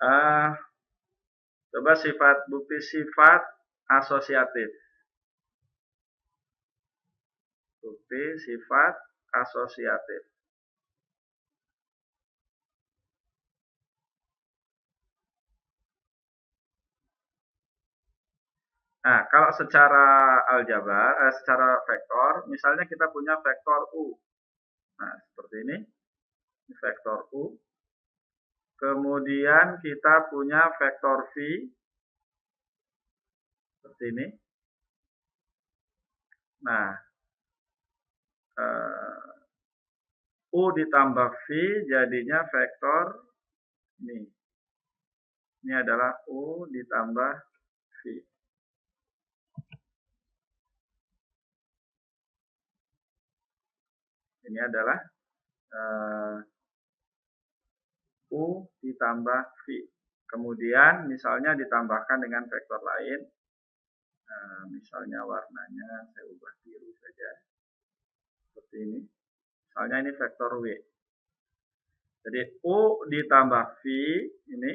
Ah, coba bukti sifat asosiatif. Bukti sifat asosiatif. Nah, kalau secara aljabar, secara vektor, misalnya kita punya vektor U. Nah, seperti ini vektor U. Kemudian kita punya vektor V. Seperti ini. Nah, U ditambah V jadinya vektor ini. Ini adalah U ditambah V. Ini adalah U ditambah V. Kemudian misalnya ditambahkan dengan vektor lain. Misalnya warnanya saya ubah biru saja. Seperti ini. Misalnya ini vektor W. Jadi U ditambah V ini.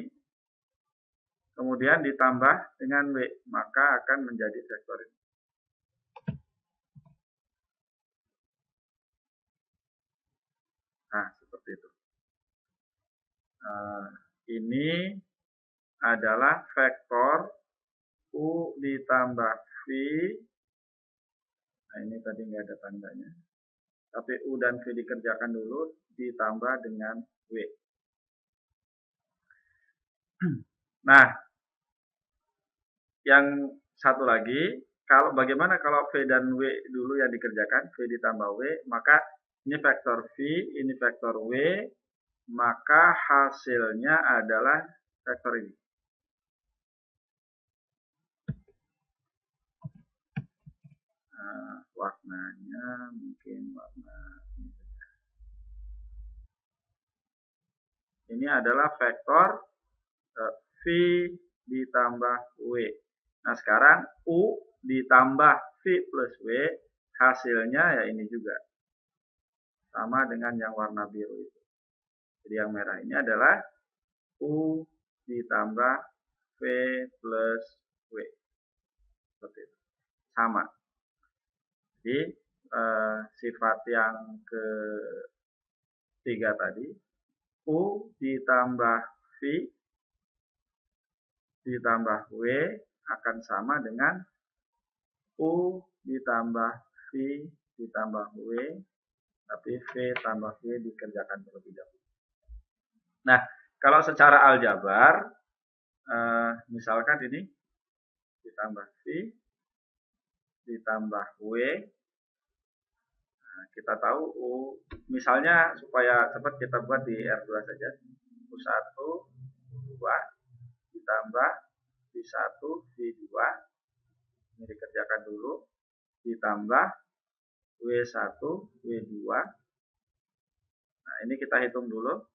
Kemudian ditambah dengan W. Maka akan menjadi vektor ini. Nah, seperti itu. Ini adalah vektor U ditambah V. Nah, ini tadi nggak ada tandanya. Tapi U dan V dikerjakan dulu, ditambah dengan W. Nah, yang satu lagi, bagaimana kalau V dan W dulu yang dikerjakan, V ditambah W, maka ini vektor V, ini vektor W, maka hasilnya adalah vektor ini. Warnanya mungkin warna ini saja. Ini adalah vektor V ditambah W. Nah, sekarang U ditambah V plus W, hasilnya ya ini juga. Sama dengan yang warna biru itu. Jadi yang merah ini adalah U ditambah V plus W. Seperti itu. Sama. Jadi sifat yang ketiga tadi, U ditambah V ditambah W akan sama dengan U ditambah V ditambah W, tapi V tambah W dikerjakan terlebih dahulu. Nah, kalau secara aljabar, misalkan ini ditambah V ditambah W, nah, kita tahu U, misalnya supaya cepat kita buat di R2 saja, U1, U2 ditambah V1, V2, ini dikerjakan dulu, ditambah W1, W2. Nah, ini kita hitung dulu.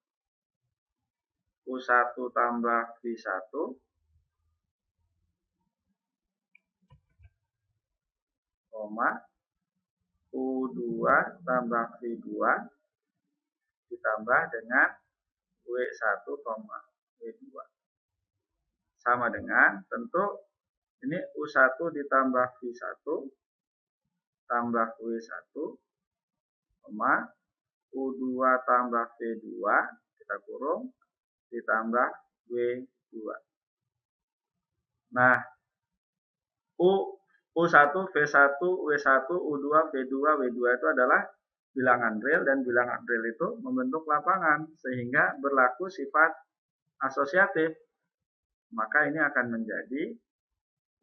U1 tambah V1, U2 tambah V2, ditambah dengan W1, W2. Sama dengan, tentu ini U1 ditambah V1, tambah W1, U2 tambah V2, kita kurung, ditambah W2. Nah, U1, V1, W1, U2, V2, W2 itu adalah bilangan real, dan bilangan real itu membentuk lapangan sehingga berlaku sifat asosiatif. Maka ini akan menjadi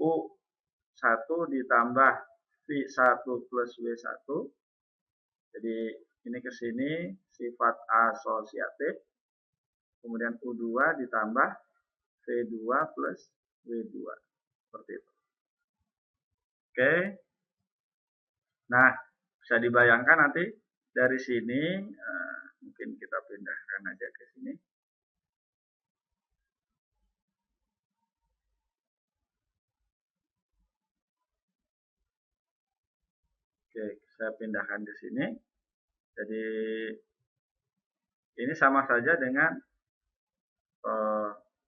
U1 ditambah V1 plus W1. Jadi ini ke sini sifat asosiatif. Kemudian U2 ditambah V2 plus W2. Seperti itu. Oke. Nah, bisa dibayangkan nanti dari sini, mungkin kita pindahkan aja ke sini. Oke, saya pindahkan ke sini. Jadi ini sama saja dengan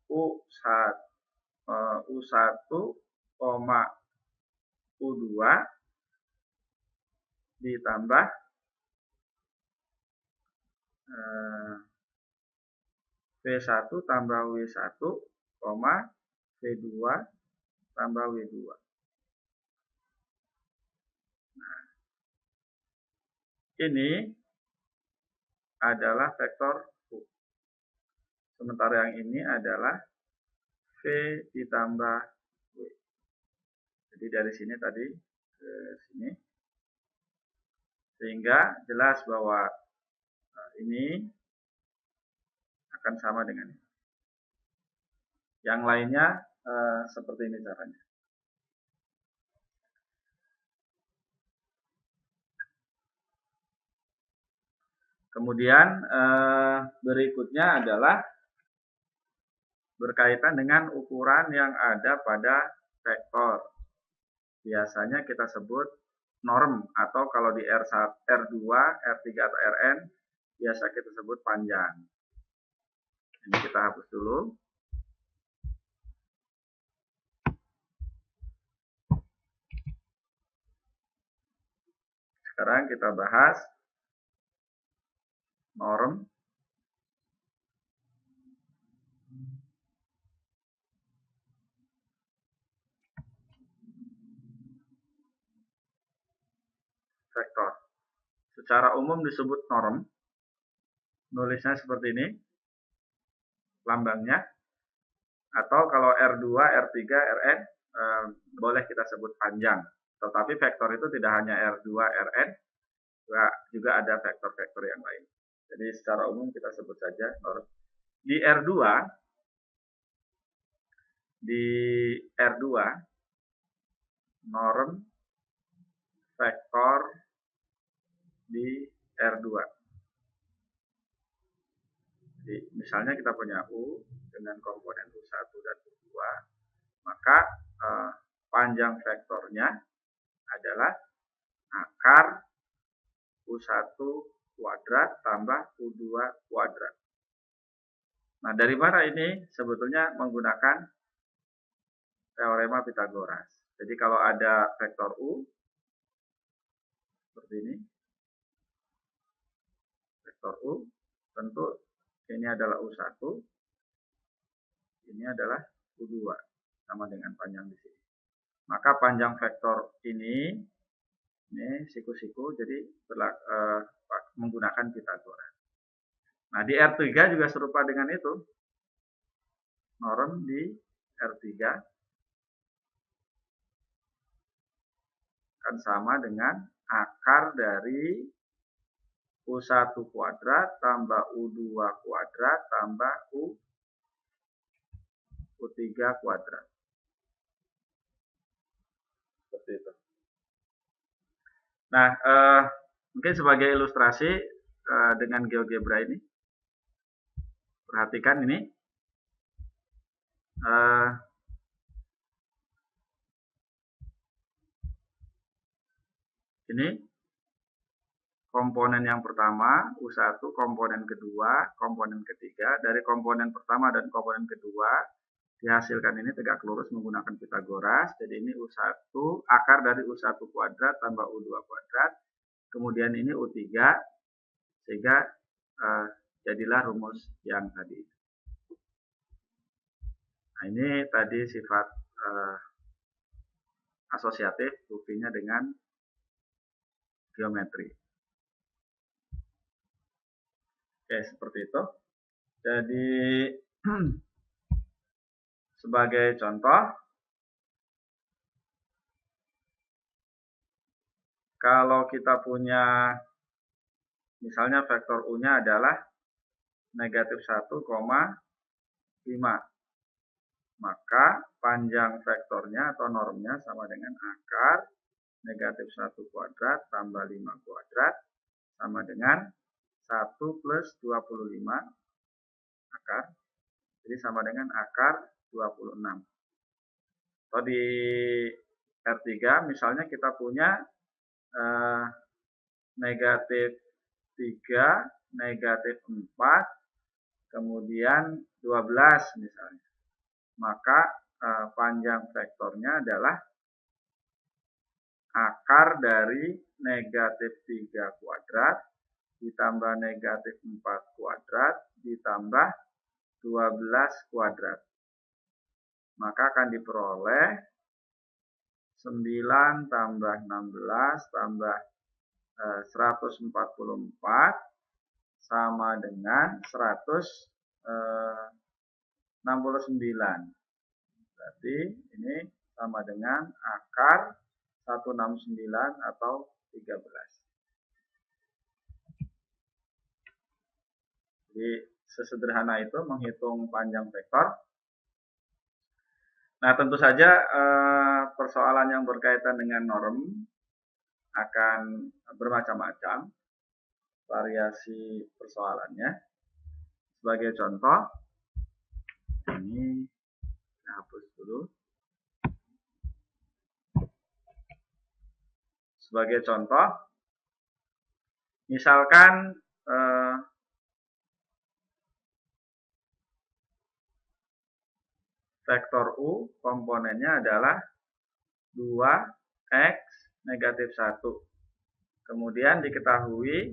U U1, U2 ditambah V1 tambah W1, V2 tambah W2. Nah, ini adalah vektor U. Sementara yang ini adalah V ditambah W. Jadi dari sini tadi ke sini. Sehingga jelas bahwa ini akan sama dengan ini. Yang lainnya seperti ini caranya. Kemudian berikutnya adalah berkaitan dengan ukuran yang ada pada vektor. Biasanya kita sebut norm, atau kalau di R2, R3 atau Rn biasa kita sebut panjang. Ini kita hapus dulu. Sekarang kita bahas norm vektor. Secara umum disebut norm. Nulisnya seperti ini lambangnya. Atau kalau R2, R3, Rn boleh kita sebut panjang. Tetapi vektor itu tidak hanya R2, Rn, juga ada vektor-vektor yang lain. Jadi secara umum kita sebut saja norm. Di R2 norm vektor di R2. Jadi misalnya kita punya U dengan komponen U1 dan U2, maka panjang vektornya adalah akar U1 kuadrat tambah U2 kuadrat. Nah, dari mana ini sebetulnya menggunakan teorema Pitagoras. Jadi kalau ada vektor U seperti ini, vektor U, tentu ini adalah U1, ini adalah U2, sama dengan panjang di sini. Maka panjang vektor ini siku-siku, jadi menggunakan Pitagoras. Nah, di R3 juga serupa dengan itu. Norm di R3 akan sama dengan akar dari U1 kuadrat tambah U2 kuadrat tambah U3 kuadrat. Seperti itu. Nah, mungkin sebagai ilustrasi dengan GeoGebra ini, perhatikan ini. Ini komponen yang pertama, U1, komponen kedua, komponen ketiga. Dari komponen pertama dan komponen kedua, dihasilkan ini tegak lurus menggunakan Pitagoras. Jadi ini U1, akar dari U1 kuadrat tambah U2 kuadrat. Kemudian ini U3, sehingga jadilah rumus yang tadi. Nah, ini tadi sifat asosiatif, buktinya dengan geometri. Oke, seperti itu. Jadi sebagai contoh, kalau kita punya misalnya vektor U-nya adalah negatif 1,5, maka panjang vektornya atau normnya sama dengan akar negatif 1 kuadrat tambah 5 kuadrat sama dengan 1 plus 25 akar, jadi sama dengan akar 26. Atau di R3 misalnya kita punya negatif 3, negatif 4, kemudian 12 misalnya. maka panjang vektornya adalah akar dari negatif 3 kuadrat ditambah negatif 4 kuadrat ditambah 12 kuadrat. Maka akan diperoleh 9 tambah 16 tambah 144 sama dengan 169. Berarti ini sama dengan akar 169 atau 13. Jadi sesederhana itu menghitung panjang vektor. Nah, tentu saja persoalan yang berkaitan dengan norm akan bermacam-macam variasi persoalannya. Sebagai contoh, ini saya hapus dulu. Sebagai contoh, misalkan vektor U komponennya adalah 2x negatif 1. Kemudian diketahui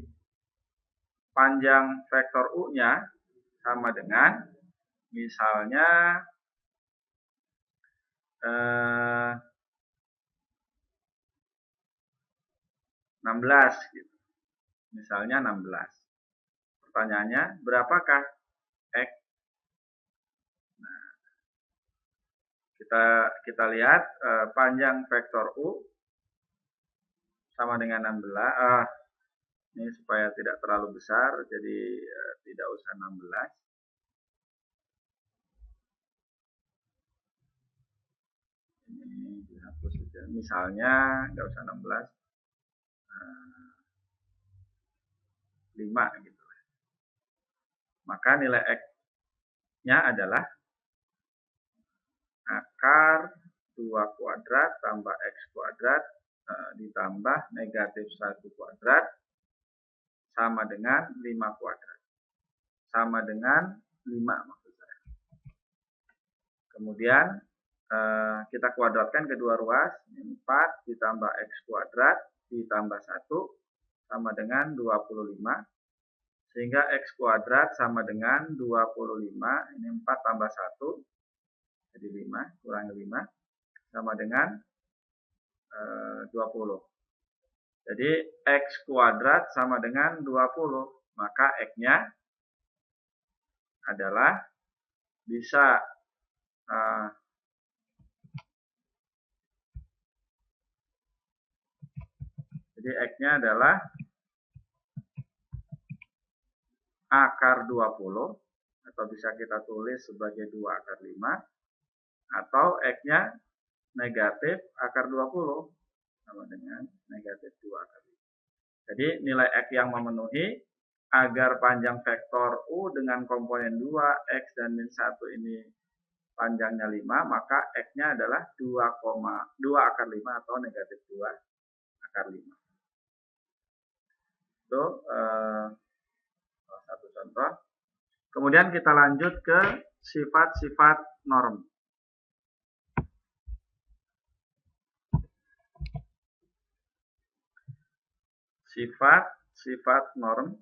panjang vektor U-nya sama dengan misalnya 16 gitu. Misalnya 16. Pertanyaannya, berapakah x? Nah, kita lihat panjang vektor U sama dengan 16. Ini supaya tidak terlalu besar, jadi tidak usah 16. Ini dihapus saja. Misalnya nggak usah 16, 5 gitu. Maka nilai x-nya adalah akar 2 kuadrat tambah x kuadrat ditambah negatif 1 kuadrat sama dengan 5 kuadrat. Sama dengan 5 maksud saya. Kemudian kita kuadratkan kedua ruas. 4 ditambah x kuadrat ditambah 1 sama dengan 25. Sehingga x kuadrat sama dengan 25. Ini 4 tambah 1. Jadi 5 kurangi 5 sama dengan 20. Jadi x kuadrat sama dengan 20. Maka x-nya adalah bisa jadi x-nya adalah akar 20 atau bisa kita tulis sebagai 2 akar 5 atau x-nya negatif akar 20 sama dengan negatif 2 akar 5. Jadi nilai x yang memenuhi agar panjang vektor U dengan komponen 2 x dan min 1 ini panjangnya 5, maka x-nya adalah 2 akar 5 atau negatif 2 akar 5. Itu satu contoh. Kemudian kita lanjut ke sifat-sifat norm. Sifat-sifat norm